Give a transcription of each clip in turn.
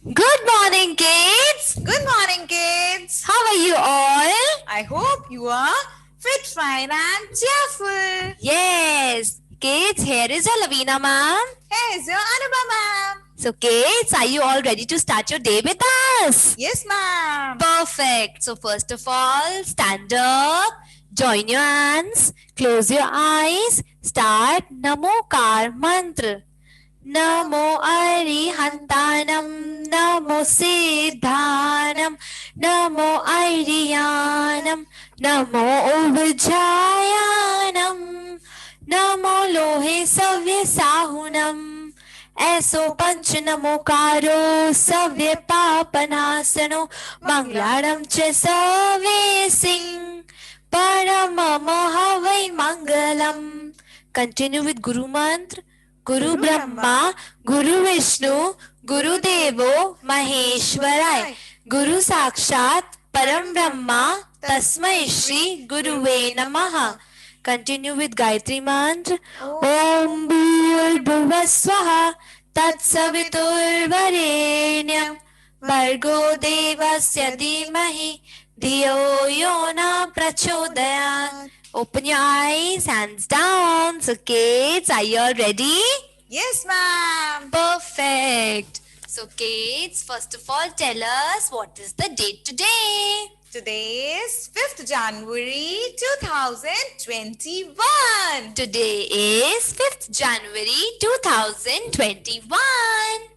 Good morning, kids. Good morning, kids. How are you all? I hope you are fit, fine, and cheerful. Yes. Kids, here is your Lavina ma'am. Here's your Anubha ma'am. So, kids, are you all ready to start your day with us? Yes, ma'am. Perfect. So, first of all, stand up, join your hands, close your eyes, start Namokar Mantra. Namo Arihantanam, Namo Siddhanam, Namo Ariyanam, Namo Uvajayanam, Namo Lohe Savya Sahunam, Eso Panch Namokaro, Savya Papanasano, Manglaram Chesave Singh, Paramamahavai Mangalam. Continue with Guru Mantra. Guru Brahma, Guru Vishnu, Guru Devo, Maheshwarai, Guru Sakshat, Param Brahma, Tasmai Shri, Guruve Namaha. Continue with Gayatri Mantra. Om Bhur Swaha, Tatsavitur Varenyam, Bhargo Devasya Dhimahi, Dhiyo Yona Prachodayat. Open your eyes, hands down. So kids, are you all ready? Yes, ma'am. Perfect. So kids, first of all, tell us what is the date today? Today is 5th January 2021. Today is 5th January 2021.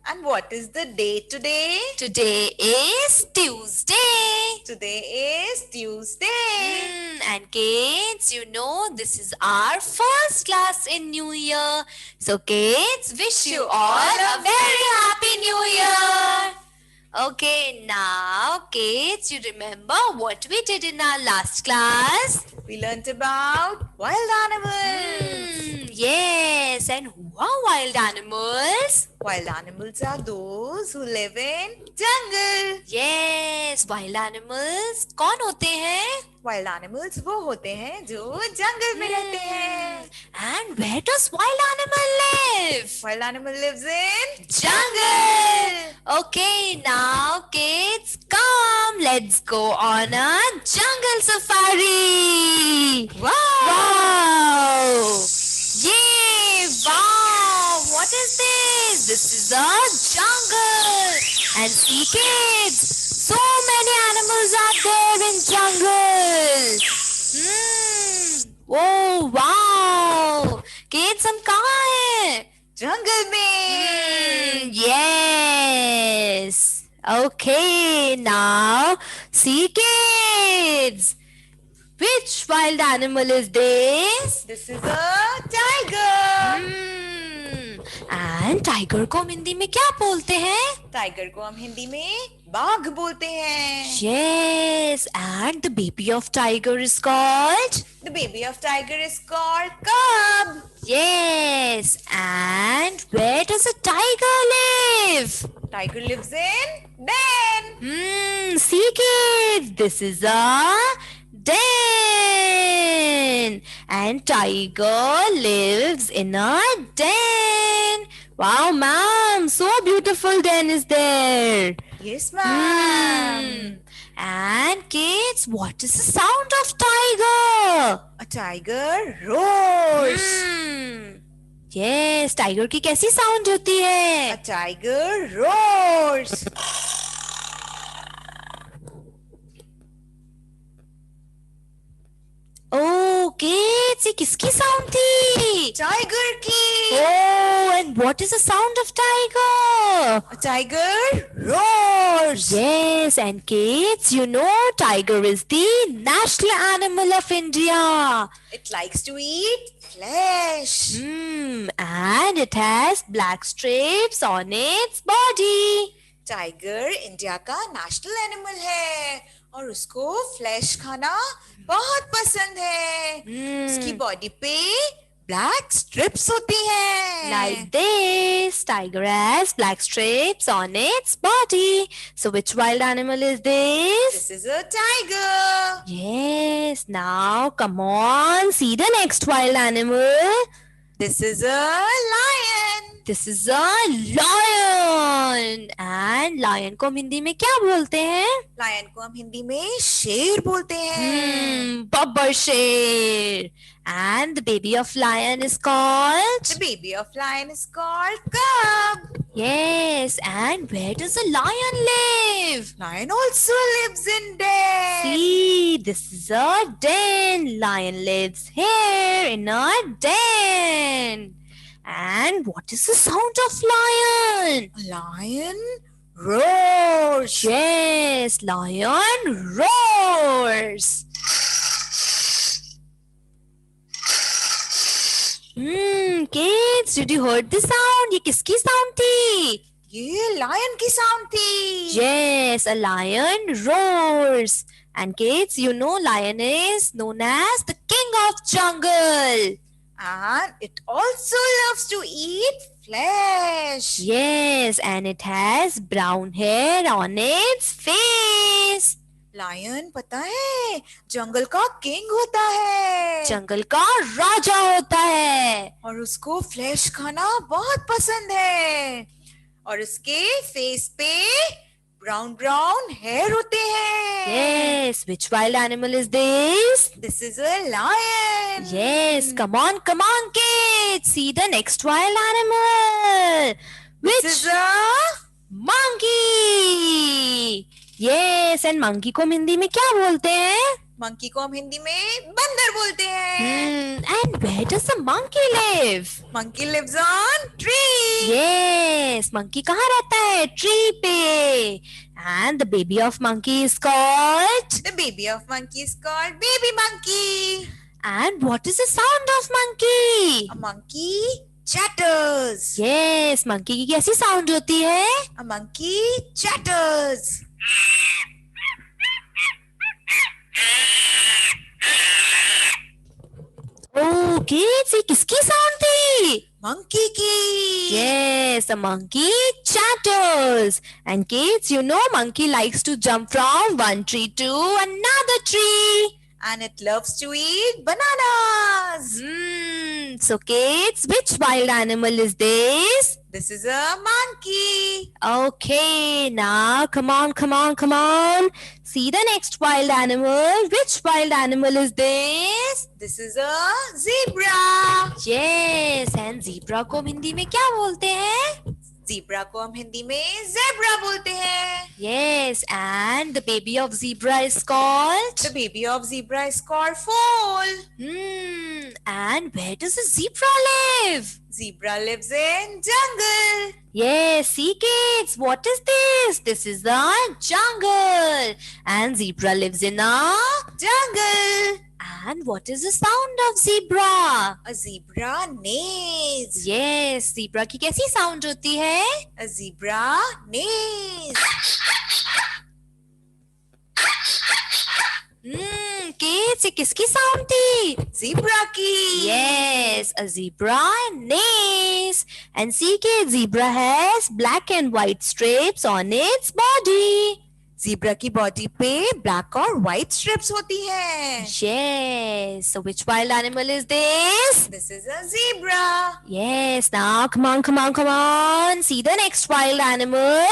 And what is the date today? Today is Tuesday. Today is Tuesday. And kids, you know this is our first class in New Year. So kids, wish you all a very happy New Year. Okay, now kids, you remember what we did in our last class? We learnt about wild animals. Yes, and who are wild animals? Wild animals are those who live in jungle. Yes, wild animals कौन होते हैं? Wild animals वो होते हैं जो जंगल में रहते हैं. And where does wild animal live? Wild animal lives in Jungle. Okay, now kids, come, let's go on a jungle safari. Wow! Yay! Wow! What is this? This is a jungle. And see, kids, so many animals are there in jungle. Oh wow! Kids, हम कहाँ हैं? जंगल में. Yes. Okay, now see, kids. Which wild animal is this? This is a tiger. And tiger को हम हिंदी में क्या बोलते हैं? टाइगर को हम हिंदी में बाघ बोलते हैं. Yes. And the baby of tiger is called? The baby of tiger is called cub. Yes. And where does a tiger live? Tiger lives in den. See, kids, this is a den. And tiger lives in a den. Wow, ma'am, so beautiful den is there. Yes, ma'am. And kids, what is the sound of tiger? A tiger roars. Yes, tiger की कैसी sound होती है? A tiger roars. Oh, kids, ये किसकी sound थी? Tiger की. Oh, and what is the sound of tiger? A tiger roars. Yes, and kids, you know tiger is the national animal of India. It likes to eat flesh. And it has black stripes on its body. Tiger India का national animal है और उसको flash खाना बहुत पसंद है. उसकी body पे black strips होती हैं. Like this, tiger has black stripes on its body. So which wild animal is this? This is a tiger. Yes, now come on, see the next wild animal. This is a lion. This is a lion. And lion को हम हिंदी में क्या बोलते हैं? Lion को हम हिंदी में शेर बोलते हैं. Babbar Sher. And the baby of lion is called? The baby of lion is called cub. Yes, and where does a lion live? Lion also lives in den. See, this is a den. Lion lives here in a den. And what is the sound of lion? A lion roars. Yes, lion roars. Kids, did you heard the sound? ये किसकी sound थी? ये lion की sound थी. Yes, a lion roars. And kids, you know lion is known as the king of jungle. And it also loves to eat flesh. Yes, and it has brown hair on its face. Lion पता है जंगल का king होता है. जंगल का राजा होता है. और उसको फ्लैश खाना बहुत पसंद है. और उसके फेस पे ब्राउन ब्राउन हेयर होते हैं. Yes, which wild animal is this? This is a lion. Yes, come on, kids. See the next wild animal. Which This is a monkey. Yes, and monkey को हम हिंदी में क्या बोलते हैं? monkey को हम हिंदी में बंदर बोलते हैं. And where does the monkey live? Monkey lives on tree. Yes, monkey कहाँ रहता है? Tree पे. And the baby of monkey is called? The baby of monkey is called baby monkey. And what is the sound of monkey? A monkey chatters. Yes, monkey की कैसी sound होती है? A monkey chatters. Oh, kids, ये किसकी sound थी? Monkey की. Yes, a monkey chatters. And kids, you know monkey likes to jump from one tree to another tree. And it loves to eat bananas. So kids, which wild animal is this? This is a monkey. Okay, now come on. See the next wild animal. Which wild animal is this? This is a zebra. Yes, and zebra को हम हिंदी में क्या बोलते हैं? Zebra को हम हिंदी में zebra बोलते हैं. Yes, and the baby of zebra is called? The baby of zebra is called foal. And where does a zebra live? Zebra lives in jungle. Yes, see kids, what is this? This is the jungle. And zebra lives in a Jungle. And what is the sound of zebra? A zebra neighs. Yes, zebra की कैसी sound होती है? A zebra neighs. Kids, ये किसकी sound थी? Zebra की. Yes, a zebra neighs. And see kids, zebra has black and white stripes on its body. Zebra की body पे black और white strips होती हैं. Yes, so which wild animal is this? This is a zebra. Yes, now come on. See the next wild animal.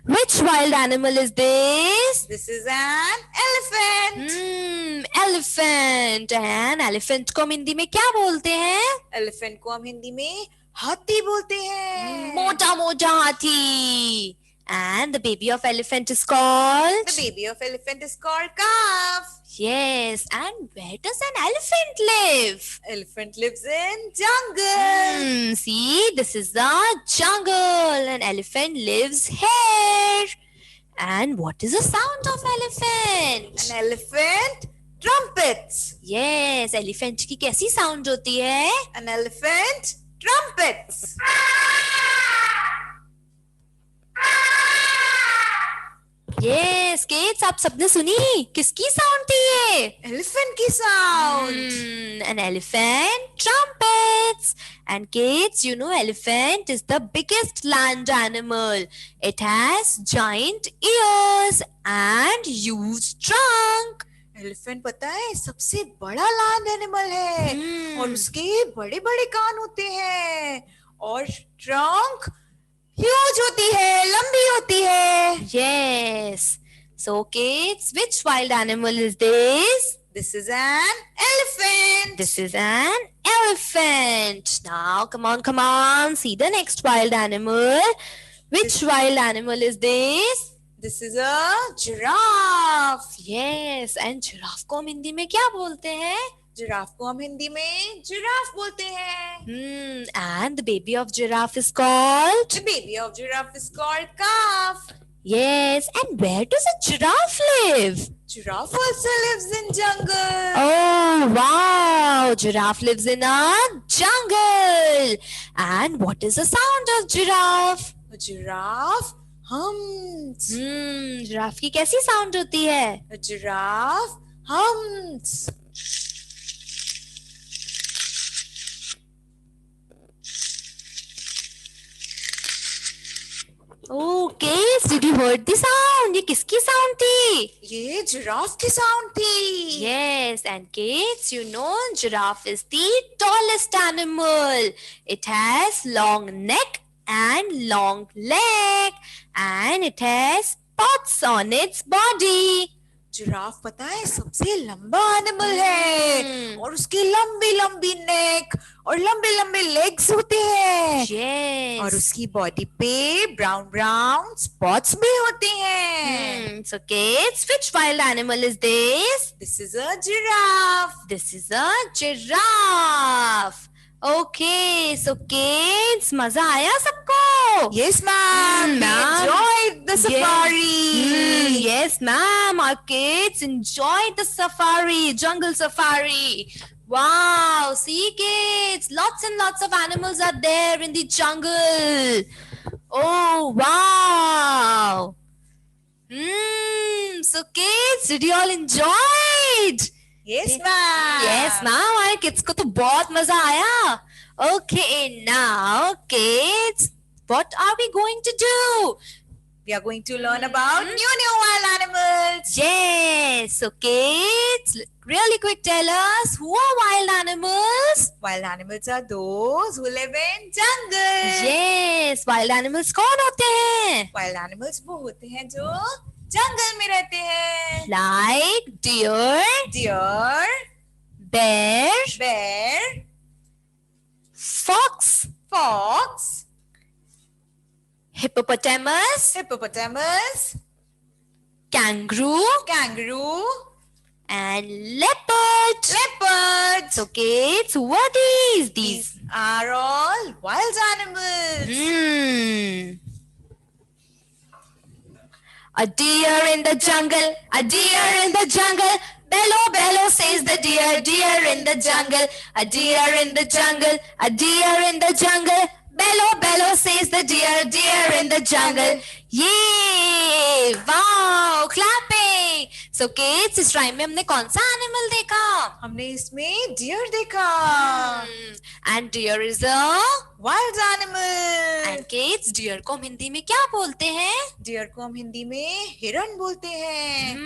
Which wild animal is this? This is an elephant. Elephant. And elephant को हम हिंदी में क्या बोलते हैं? Elephant को हम हिंदी में हाथी बोलते हैं. मोटा हाथी. And the baby of elephant is called? The baby of elephant is called calf. Yes, and where does an elephant live? Elephant lives in jungle. See, this is the jungle. An elephant lives here. And what is the sound of elephant? An elephant trumpets. Yes, elephant की कैसी sound होती है? An elephant trumpets. Yes, kids, आप सबने सुनी? किसकी sound थी ये? Elephant की sound. An elephant trumpets. And kids, you know elephant is the biggest land animal. It has giant ears and huge trunk. Elephant पता है सबसे बड़ा land animal है. और उसके बड़े बड़े कान होते हैं. और trunk huge होती है, लंबी होती Yes. So kids, which wild animal is this? This is an elephant. This is an elephant. Now, come on. See the next wild animal. Which wild animal is this? This is a giraffe. Yes, and giraffe को हम हिंदी में क्या बोलते हैं? Giraffe को हम हिंदी में giraffe बोलते हैं. And the baby of giraffe is called? The baby of giraffe is called calf. Yes, and where does a giraffe live? Giraffe also lives in jungle. Oh, wow! Giraffe lives in a jungle. And what is the sound of giraffe? A giraffe hums. Giraffe की कैसी sound होती है? A giraffe hums. Okay, did you heard the sound? ये किसकी sound थी? ये giraffe की sound थी. Yes, and kids, you know giraffe is the tallest animal. It has long neck and long leg, and it has spots on its body. Giraffe पता है सबसे लंबा एनिमल है और उसकी लंबी लंबी नेक और लंबे लंबे लेग्स होते हैं. Yes. और उसकी बॉडी पे ब्राउन ब्राउन स्पॉट्स भी होते हैं. So kids, which wild animal is this? This is a giraffe. This is a giraffe. Okay, so kids, मजा आया सबको? Yes, ma'am. We ma'am. enjoyed the safari. Yes, ma'am. Our kids enjoyed the safari, jungle safari. Wow, see kids, lots and lots of animals are there in the jungle. Oh, wow. So kids, did you all enjoy it? Yes, ma'am. Yes, ma'am. हमारे kids को तो बहुत मजा आया. Okay, now kids, what are we going to do? We are going to learn about new wild animals. Yes. So kids, really quick, tell us who are wild animals? Wild animals are those who live in jungle. Yes. Wild animals कौन होते हैं? Wild animals वो होते हैं जो जंगल में रहते हैं. Like deer, Deer, bear, bear, fox, fox, hippopotamus, hippopotamus, kangaroo, kangaroo, and leopard. leopard. So kids, who are these? These are all wild animals. A deer in the jungle, a deer in the jungle. Bellow, bellow, says the deer, deer in the jungle. A deer in the jungle, a deer in the jungle. Bellow, bellow, says the deer, deer in the jungle. Yay! Wow! Clapping! So kids, इस rhyme में हमने कौन सा animal देखा? हमने इसमें deer देखा. And deer is a Wild animal. And kids, deer को हम हिंदी में क्या बोलते हैं? Deer को हम हिंदी में हिरन बोलते हैं.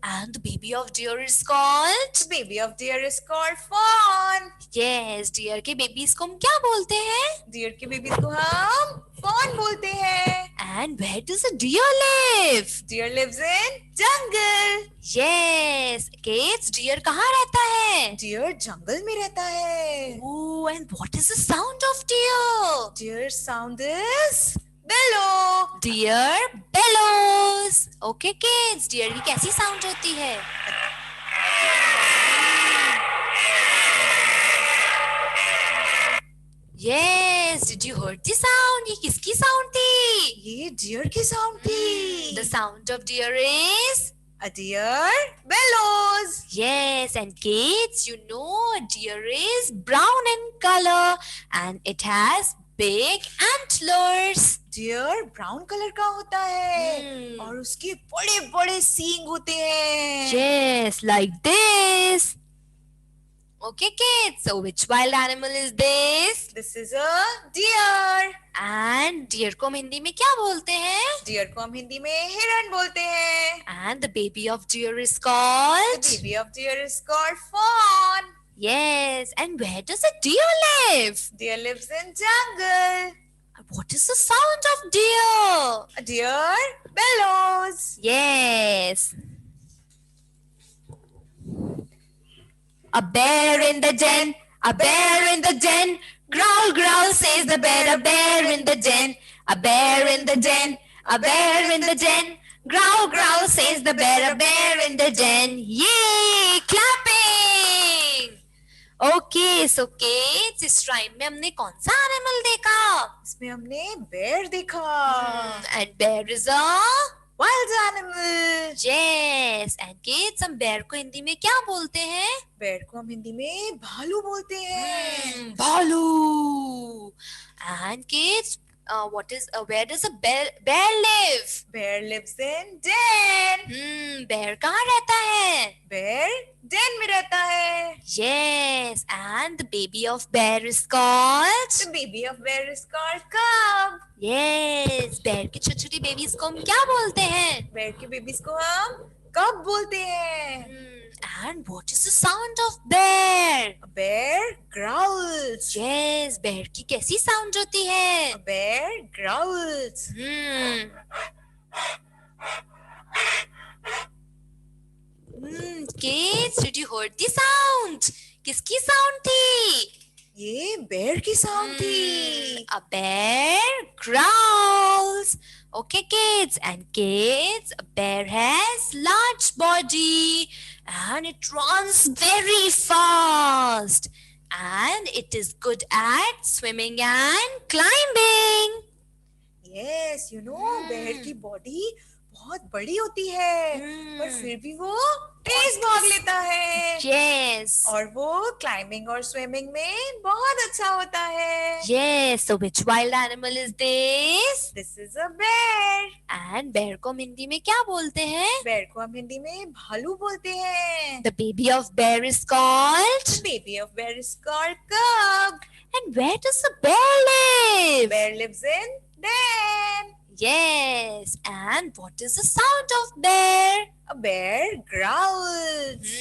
And the baby of deer is called? The baby of deer is called fawn. Yes, deer के babies को हम क्या बोलते हैं? Deer के babies को हम fawn बोलते हैं. And where does a deer live? Deer lives in jungle. Yes, kids, deer कहाँ रहता है? Deer जंगल में रहता है. Oh, and what is the sound of deer? Deer sound is bellow. Deer bellows. Okay, kids, deer की कैसी sound होती है? Yes, did you heard the sound? ये किसकी sound थी? ये deer की sound थी. The sound of deer is? A deer bellows. Yes, and kids, you know a deer is brown in color and it has big antlers. Deer brown color का होता है और उसके बड़े बड़े सींग होते हैं. Yes, like this. Okay, kids, so which wild animal is this? This is a deer. And deer को हम हिंदी में क्या बोलते हैं? Deer को हम हिंदी में हिरन बोलते हैं. And the baby of deer is called? The baby of deer is called fawn. Yes, and where does a deer live? Deer lives in jungle. what is the sound of deer? A deer bellows. Yes. A bear in the den, a bear in the den. Growl, growl, says the bear, a bear in the den. A bear in the den, a bear in the den. Growl, growl, says the bear, a bear in the den. Yay! Clapping! Okay, so kids, इस rhyme में हमने कौन सा animal देखा? इसमें हमने bear देखा. And bear is a Wild animal. yes. And kids, हम bear को हिंदी में क्या बोलते हैं? bear को हम हिंदी में भालू बोलते हैं. भालू. And kids, where does a bear live? bear lives in den. Bear कहाँ रहता है? bear den में रहता है. Yes. And the baby of bear is called? The baby of bear is called cub. Yes. bear की छोटी छोटी babies को हम क्या बोलते हैं? bear के babies को हम cub बोलते हैं. And what is the sound of bear? A bear growls. Yes. bear की कैसी sound होती है? A bear growls. Kids, did you heard the sound? किसकी sound थी? ये bear की sound थी. A bear growls. Okay, kids. And kids, a bear has large body and it runs very fast. And it is good at swimming and climbing. Yes, you know, bear की body बहुत बड़ी होती है, पर फिर भी वो तेज भाग लेता है. Yes. और वो climbing और swimming में बहुत अच्छा होता है. Yes. So which wild animal is this? This is a bear. And bear को हम हिंदी में क्या बोलते हैं? bear को हम हिंदी में भालू बोलते हैं. The baby of bear is called? The baby of bear is called cub. And where does the bear live? Bear lives in den. Yes. And what is the sound of bear? A bear growls.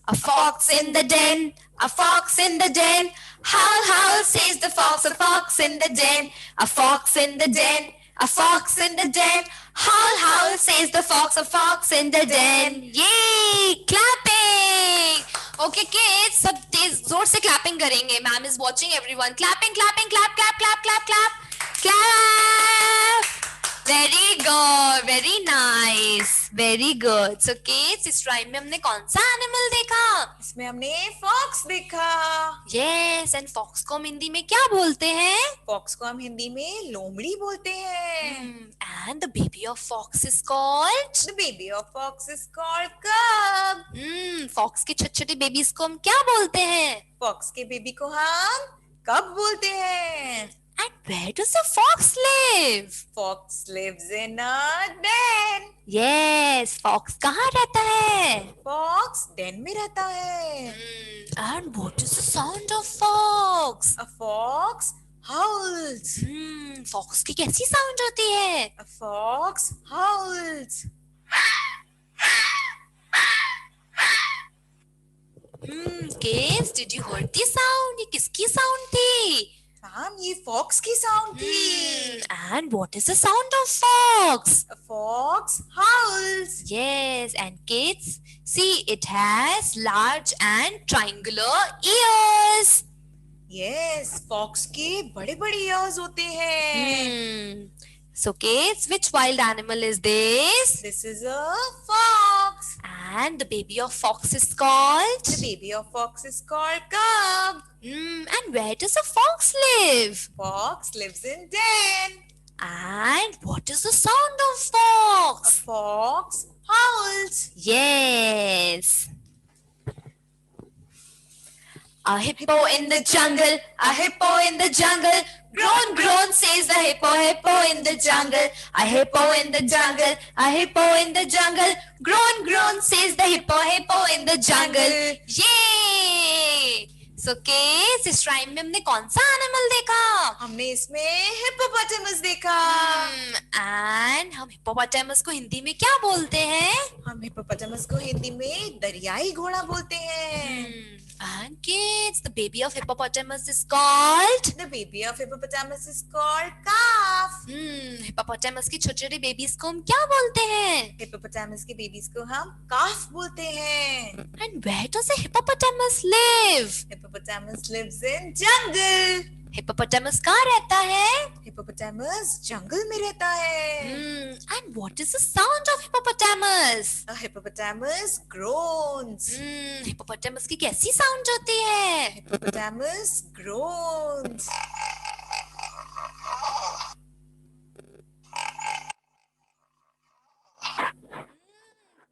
A fox in the den, a fox in the den. Howl, howl, says the fox, a fox in the den. A fox in the den, a fox in the den. Howl, howl, says the fox, a fox in the den. Yay! Clapping! Okay, kids, सब तेज जोर से clapping करेंगे. Ma'am is watching everyone. Clapping, clapping, clap, clap, clap, clap, clap. Clap! Very good, very nice, very good. So kids, इस rhyme में हमने कौन सा animal देखा? इसमें हमने fox देखा. Yes, and fox को हम हिंदी में क्या बोलते हैं? fox को हम हिंदी में लोमड़ी बोलते हैं. And the baby of fox is called? The baby of fox is called cub. Fox के छोटे छोटे babies को हम क्या बोलते हैं? fox के baby को हम cub बोलते हैं. And where does the fox live? fox lives in a den. Yes, fox कहाँ रहता है? fox den में रहता है. And what is the sound of fox? A fox howls. Fox की कैसी sound होती है? A fox howls. Kids, did you heard the sound? ये किसकी sound थी? मैम ये fox की sound थी. And what is the sound of fox? A fox howls. Yes, and kids, see it has large and triangular ears. Yes, fox के बड़े-बड़े ears होते हैं. So kids, which wild animal is this? This is a fox. And the baby of fox is called? The baby of fox is called cub. And where does a fox live? Fox lives in den. And what is the sound of A fox? fox howls. Yes. A hippo in the jungle, a hippo in the jungle. Groan, groan, says the hippo, hippo in the jungle. A hippo in the jungle, a hippo in the jungle. Groan, groan, says the hippo, hippo in the jungle. Yay! So, kids, इस rhyme में हमने कौन सा animal देखा? हमने इसमें hippopotamus देखा. And हम hippopotamus को हिंदी में क्या बोलते हैं? हम hippopotamus को हिंदी में दरियाई घोड़ा बोलते हैं. And kids, the baby of hippopotamus is called. The baby of hippopotamus is called calf. Hippopotamus की छोटे छोटे बेबीज को हम क्या बोलते हैं? Hippopotamus के babies को हम calf बोलते हैं. And where does a hippopotamus live? Hippopotamus lives in jungle. Hippopotamus कहाँ रहता है? Hippopotamus jungle में रहता है. And what is the sound of hippopotamus? A hippopotamus groans. Hippopotamus की कैसी sound होती है? Hippopotamus groans.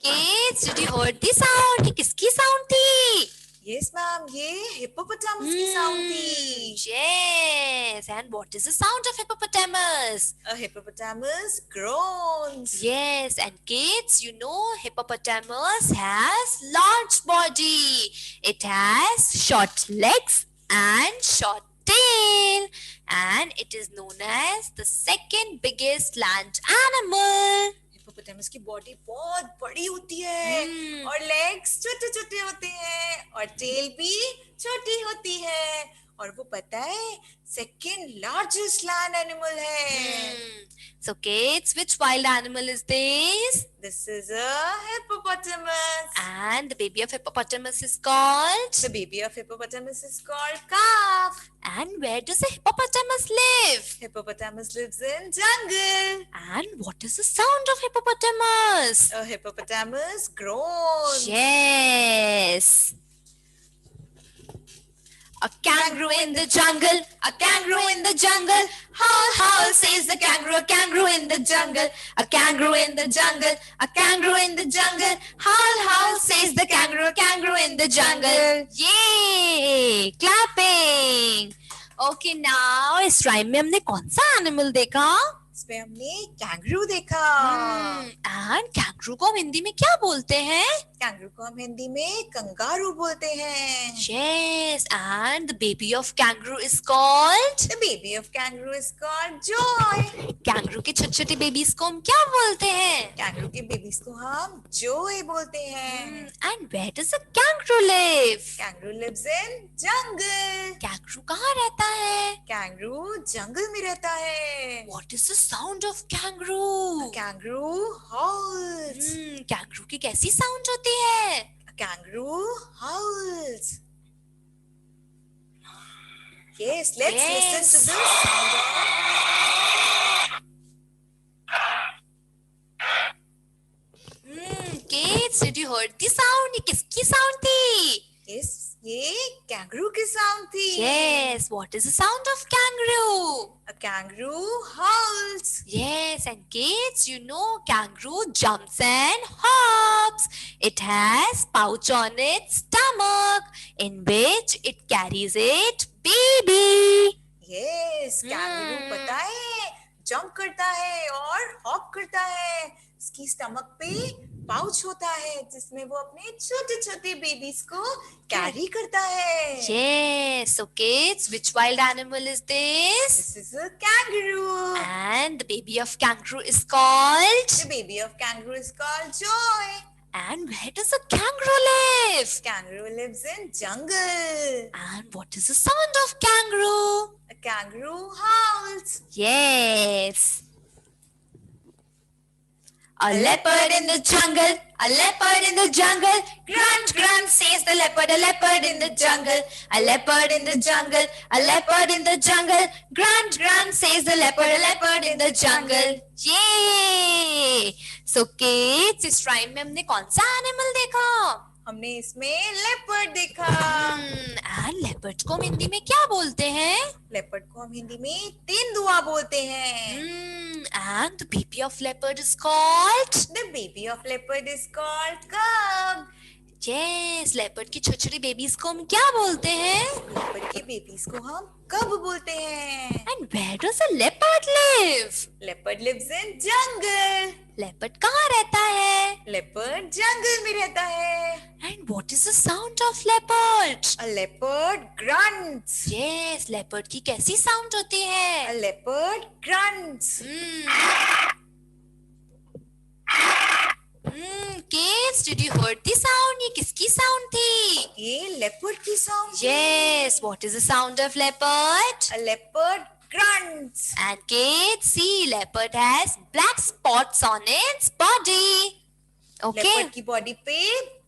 Kids, did you heard the sound? ये किसकी sound थी? Yes, ma'am. ये hippopotamus की sound थी. Yes. And what is the sound of hippopotamus? A hippopotamus groans. Yes. And kids, you know hippopotamus has large body. It has short legs and short tail. And it is known as the second biggest land animal. Hippopotamus की body बहुत बड़ी होती है और legs छोटे छोटे होते हैं और टेल भी छोटी होती है और वो पता है सेकंड लार्जेस्ट लैंड एनिमल है. So kids, which wild animal is this? This is a hippopotamus. And the baby of hippopotamus is called? The baby of hippopotamus is called calf. And where does a hippopotamus live? Hippopotamus lives in jungle. And what is the sound of hippopotamus? A hippopotamus groans. Yes. A kangaroo in the jungle, a kangaroo in the jungle. Howl, howl, says the kangaroo, a kangaroo in the jungle. A kangaroo in the jungle, a kangaroo in the jungle. Howl, howl, says the kangaroo, a kangaroo in the jungle. Yay! Clapping. Okay, now इस rhyme में हमने कौन सा animal देखा? इसमें हमने kangaroo देखा. And kangaroo को हम हिंदी में क्या बोलते हैं? कैंगरू को हम हिंदी में कंगारू बोलते हैं. Yes, and the baby of kangaroo is called? The baby of kangaroo is called Joy. Kangaroo के छोटे छोटे बेबीज को हम क्या बोलते हैं? कैंगरू के बेबीज को हम Joy बोलते हैं. And where does a kangaroo live? Kangaroo lives in jungle. Kangaroo कहाँ रहता है? Kangaroo जंगल में रहता है. What is the sound of kangaroo? Kangaroo howls. Kangaroo की कैसी sound होती है? A kangaroo howls. Yes, let's listen to the sound of. Kids, did you heard the sound? ये किसकी sound थी? Yes, ये kangaroo की sound थी. Yes, what is the sound of kangaroo? A kangaroo howls. Yes, and kids, you know kangaroo jumps and hops. It has pouch on its stomach in which it carries its baby. Yes, kangaroo पता है jump करता है और hop करता है. इसकी stomach पे pouch होता है जिसमें वो अपने छोटे छोटे बेबीज को कैरी करता है. Yes, so kids, which wild animal is this? This is a kangaroo. And the baby of kangaroo is called? The baby of kangaroo is called Joy. And where does a kangaroo live? Kangaroo lives in jungle. And what is the sound of kangaroo? A kangaroo howls. Yes. A leopard in the jungle, a leopard in the jungle. Grunt, grunt, says the leopard, a leopard in the jungle. A leopard in the jungle, a leopard in the jungle. Grunt, grunt, says the leopard, a leopard in the jungle. Yay! So kids, इस rhyme में हमने कौन सा animal देखा? हमने इसमें leopard देखा. And leopard को हम हिंदी में क्या बोलते हैं? Leopard को हम हिंदी में तेंदुआ बोलते हैं. And the baby of leopard is called? The baby of leopard is called cub. Yes, leopard की छोटी छोटी बेबीज को हम क्या बोलते हैं? Leopard के बेबीज को हम कब बोलते हैं. And where does a leopard live? Leopard lives in jungle. Leopard कहाँ रहता है? Leopard jungle में रहता है. And what is the sound of leopard? A leopard grunts. Yes, leopard की कैसी sound होती है? A leopard grunts. kids, did you heard the sound? ये किसकी sound थी? ये leopard की sound. Yes, what is the sound of leopard? A leopard grunts. And kids, see, leopard has black spots on its body. Okay. Leopard की body पे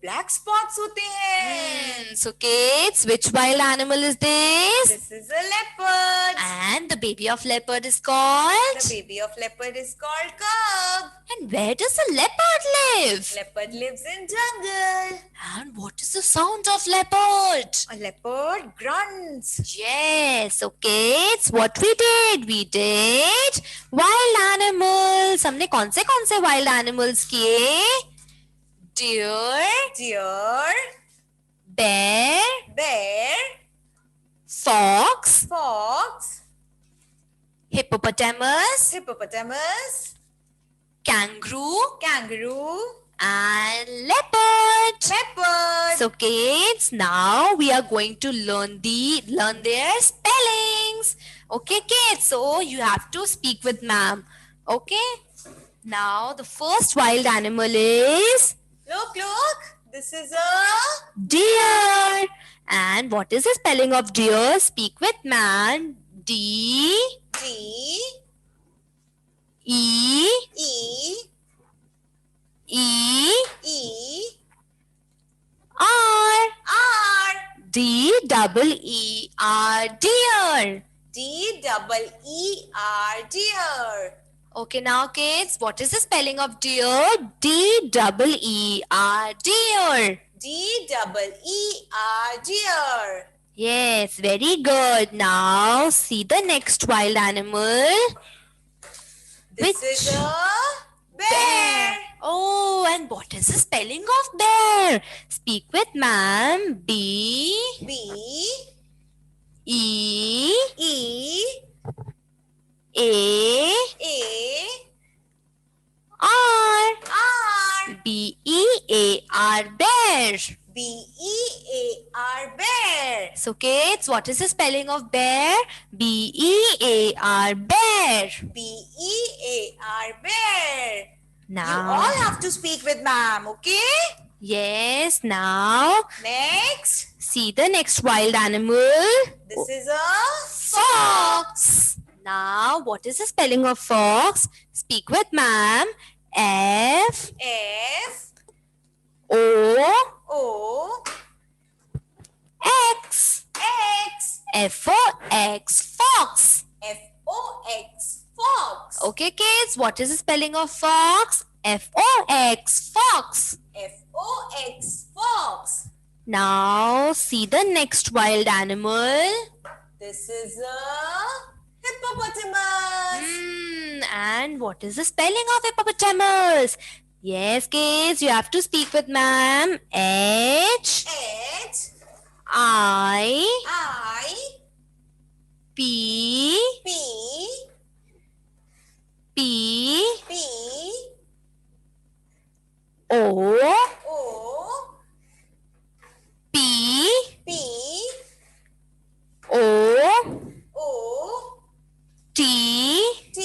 black spots होते हैं. So kids, which wild animal is this? This is a leopard. And the baby of leopard is called? The baby of leopard is called cub. And where does the leopard live? Leopard lives in jungle. And what is the sound of leopard? A leopard grunts. Yes, okay, it's what we did. We did wild animals. हमने कौन से wild animals किए? Deer, Deer, bear, bear, fox, fox, hippopotamus, hippopotamus, kangaroo, kangaroo, and leopard. leopard. So kids, now we are going to learn their spellings. Okay kids, so you have to speak with ma'am. Okay, now the first wild animal is Look, this is a deer. And what is the spelling of deer? Speak with ma'am. D D E E E E R. R D double E R, deer. D double E R deer. Okay, now kids, what is the spelling of deer? D double E R, deer. D double E R deer. Yes, very good. Now see the next wild animal. This Which? is a bear. Oh, and what is the spelling of bear? Speak with ma'am. B B E E A A R. R B E A R, bear. B E A R bear. So kids, what is the spelling of bear? B E A R, bear. B E A R bear. You Now, all have to speak with ma'am, okay? yes, now Next, see the next wild animal. this is a Fox. Now, what is the spelling of fox? Speak with ma'am. F F O O X. X F O X, fox. F O X fox. Okay, kids, what is the spelling of fox? F O X, fox. F O X fox. Now, see the next wild animal. This is a hippopotamus. And what is the spelling of hippopotamus? Yes, kids, you have to speak with ma'am. H H I I P P P P O O P P O O T T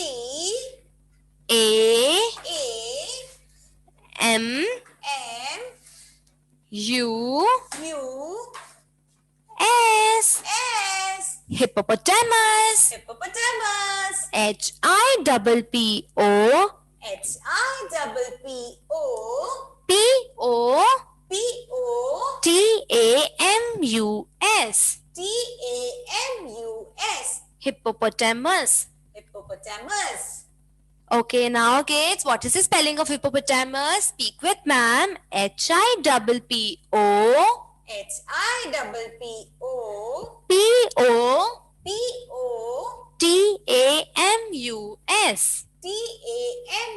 A A M M U U S. S Hippopotamus. hippopotamus. H I double P O H I double P O P O P O T A M U S. T A M U S Hippopotamus. hippopotamus. Okay, now kids, what is the spelling of hippopotamus? Speak with ma'am. H I double P O H I double P O P O P O T A M U S. T A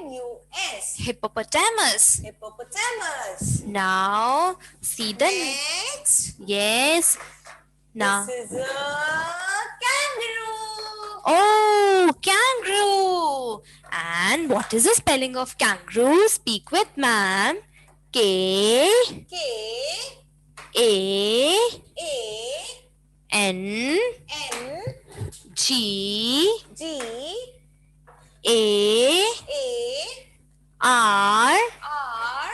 M U S Hippopotamus. hippopotamus. Now see the Next, yes. Now this is a kangaroo. oh, kangaroo. And what is the spelling of kangaroo? Speak with ma'am. K K A A N N G G A A R R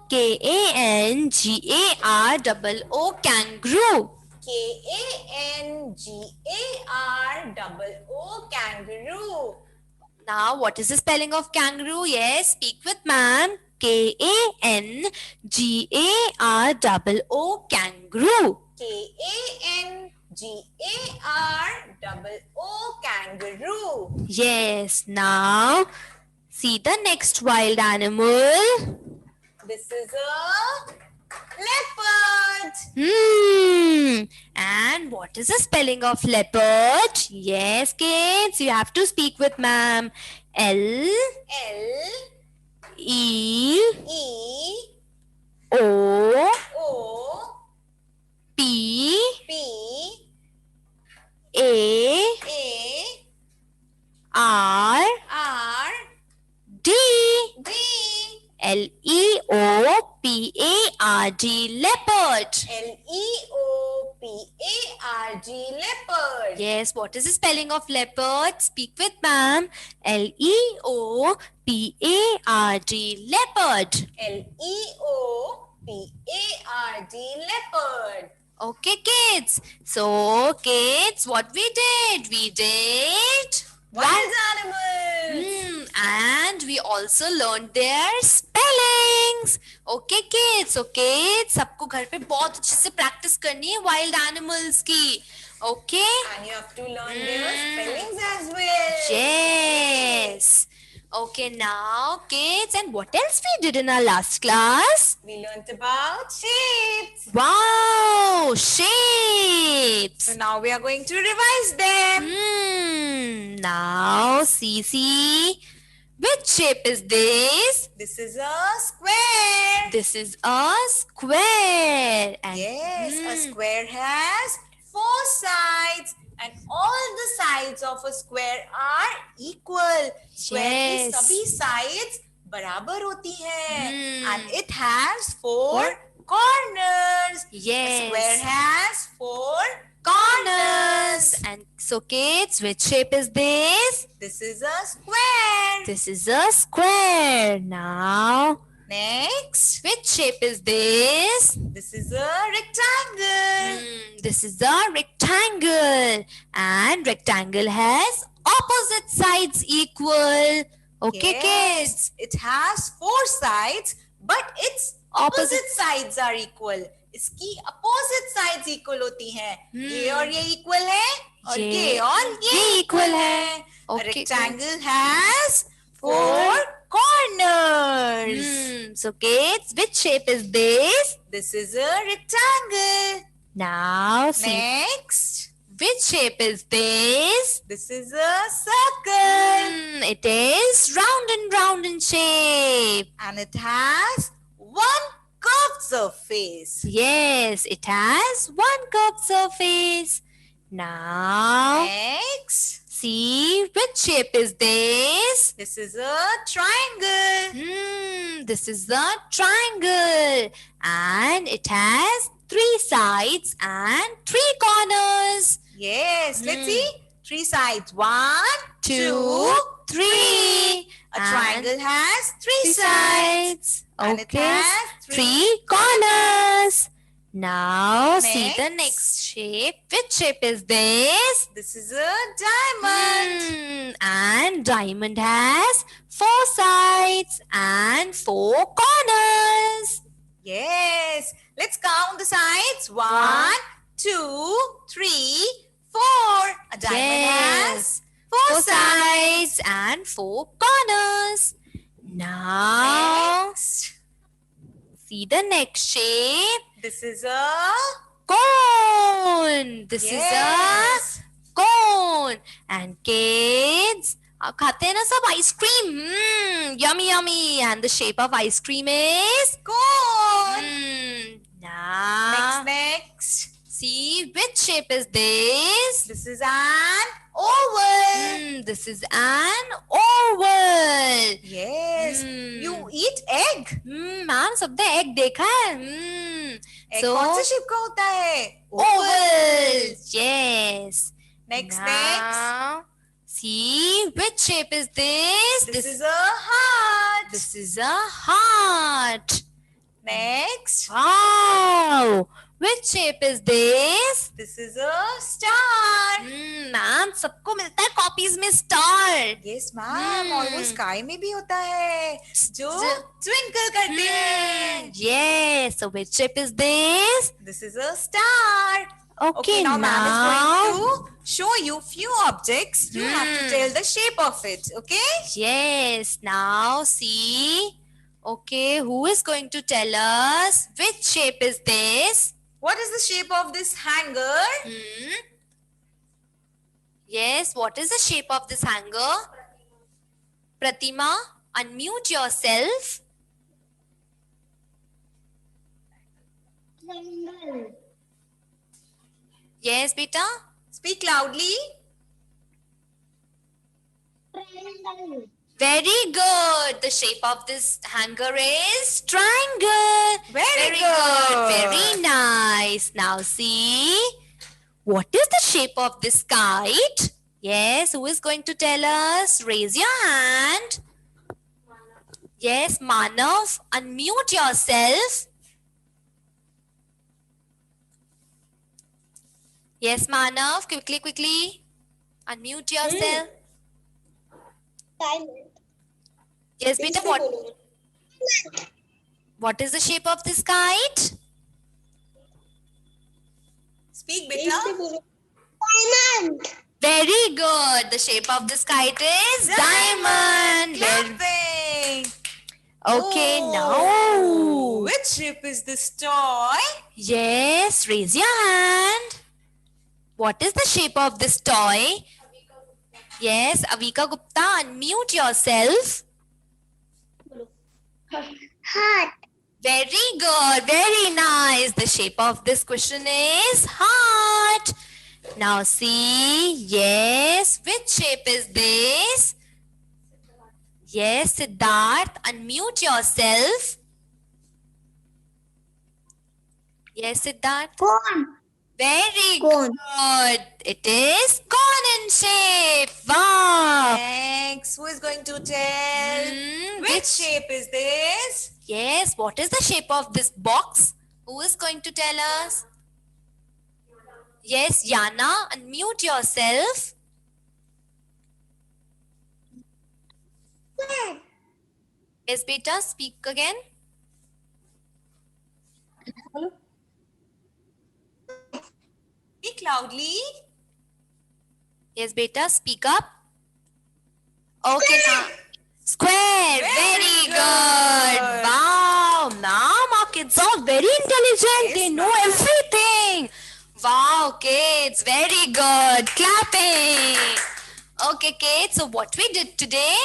K-A-N-G-A-R-O-O, kangaroo. Kangaroo, kangaroo. Now, what is the spelling of kangaroo? Yes, speak with ma'am. K-A-N-G-A-R-O-O, kangaroo. Kangaroo, kangaroo. Yes, now see the next wild animal. This is a leopard. And what is the spelling of leopard? Yes, kids, you have to speak with ma'am. L E O P A R D. L-E-O-P-A-R-D, leopard. leopard. Yes, what is the spelling of leopard? Speak with ma'am. L-E-O-P-A-R-D, leopard. leopard. Okay, kids. So, kids, what we did? We did Wild animals. And we also learned their spellings. Okay, kids. So, kids, सबको घर पे बहुत अच्छे से practice करनी है wild animals की. Okay? And you have to learn their spellings as well. Yes. Okay, now, kids, and what else we did in our last class? We learnt about shapes. Wow, shapes. So now we are going to revise them. Now, see. Which shape is this? This is a square. This is a square. And Yes, a square has 4 sides and all the sides of a square are equal. Square की Yes. सभी sides बराबर होती हैं. And it has 4 Four corners. Yes. A square has 4 corners. And so, kids, which shape is this? This is a square. This is a square. Now, Next, which shape is this? this is a rectangle. This is a rectangle. And rectangle has opposite sides equal. Okay, Yes, kids? it has 4 sides, but its opposite sides are equal. इसकी opposite sides equal होती हैं. ये और ये equal है और ये और ये equal है. A Okay, rectangle has 4 corners. So, kids, which shape is this? This is a rectangle. Now, see. Next, Which shape is this? this is a circle. It is round in shape. And it has 1 curved surface. Yes, it has one curved surface. Now, Next, see, which shape is this? this is a triangle. This is the triangle. And it has 3 sides and 3 corners. Yes, let's see. 3 sides. 1, 2, 3. A triangle has 3 sides. And it Okay. has 3 corners. Now, see the Next. next shape. Which shape is this? This is a diamond. And diamond has 4 sides and 4 corners. Yes. Let's count the sides. 1, 2, 3, 4. A diamond has 4 sides. and 4 corners. Now, Next, see the next shape. this is a Cone. This is a yes. cone. And kids, आप खाते हैं ना सब ice cream? Yummy, yummy. And the shape of ice cream is cone. Now, Next. see which shape is this? This is an oval. This is an oval. Yes. You eat egg. Ma'am सबने egg देखा है? Egg So, कौन से shape का होता है? oval. Yes. Next. Now, see which shape is this? This is a heart. This is a heart. Next. Wow! Which shape is this? This is a star. Ma'am सबको मिलता है copies में star. Yes, ma'am. और वो sky में भी होता है जो twinkle करते हैं. Yes. So which shape is this? This is a star. Okay, now ma'am is now. going to show you few objects. You have to tell the shape of it. Okay? Yes. Now see. Okay, who is going to tell us which shape is this? What is the shape of this hanger? Yes, what is the shape of this hanger? Pratima, unmute yourself. Yes, beta. Speak loudly. Very good. The shape of this hanger is triangle. Very good. Very nice. Now see. What is the shape of this kite? Yes, who is going to tell us? Raise your hand. Yes, Manav, unmute yourself. Yes, Manav, quickly. Unmute yourself. Yes, beta, what is the shape of this kite? Speak, beta. Diamond. Very good. The shape of this kite is diamond. Clapping. Okay, Oh, now. which shape is this toy? Yes, raise your hand. What is the shape of this toy? Yes, Avika Gupta, unmute yourself. Heart. Very good, very nice. The shape of this question is heart. Now see, yes, which shape is this? Yes, Siddharth, unmute yourself. Yes, Siddharth. Cone. Very Cone. good. It is cone in shape. Wow. Next, who is going to tell? Which shape is this? Yes, what is the shape of this box? Who is going to tell us? Yes, Yana, unmute yourself. Yes, beta, speak again. Speak loudly. Yes, beta, speak up. Okay, now. Square. Very good. Wow. Now our kids are very intelligent. Yes, They know ma'am. everything. Wow, kids. Very good. Clapping. Okay, kids. So what we did today?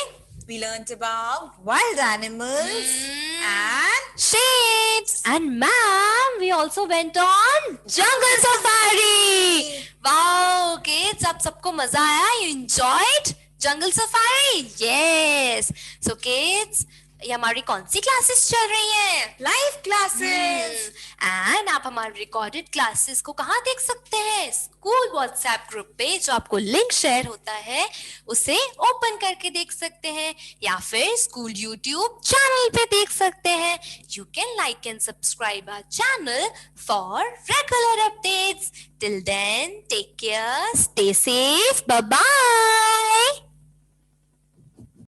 We learnt about wild animals and Shapes. And ma'am, we also went on jungle safari. Wow, kids, आप सबको मजा आया? You enjoyed jungle safari? Yes. So kids, ये हमारी कौन सी classes चल रही हैं? live classes. एंड आप हमारे रिकॉर्डेड क्लासेस को कहाँ देख सकते हैं? स्कूल व्हाट्सएप ग्रुप पे जो आपको लिंक शेयर होता है उसे ओपन करके देख सकते हैं या फिर स्कूल यूट्यूब चैनल पे देख सकते हैं. You can like and subscribe our channel for regular updates. Till then take care, stay safe, bye bye.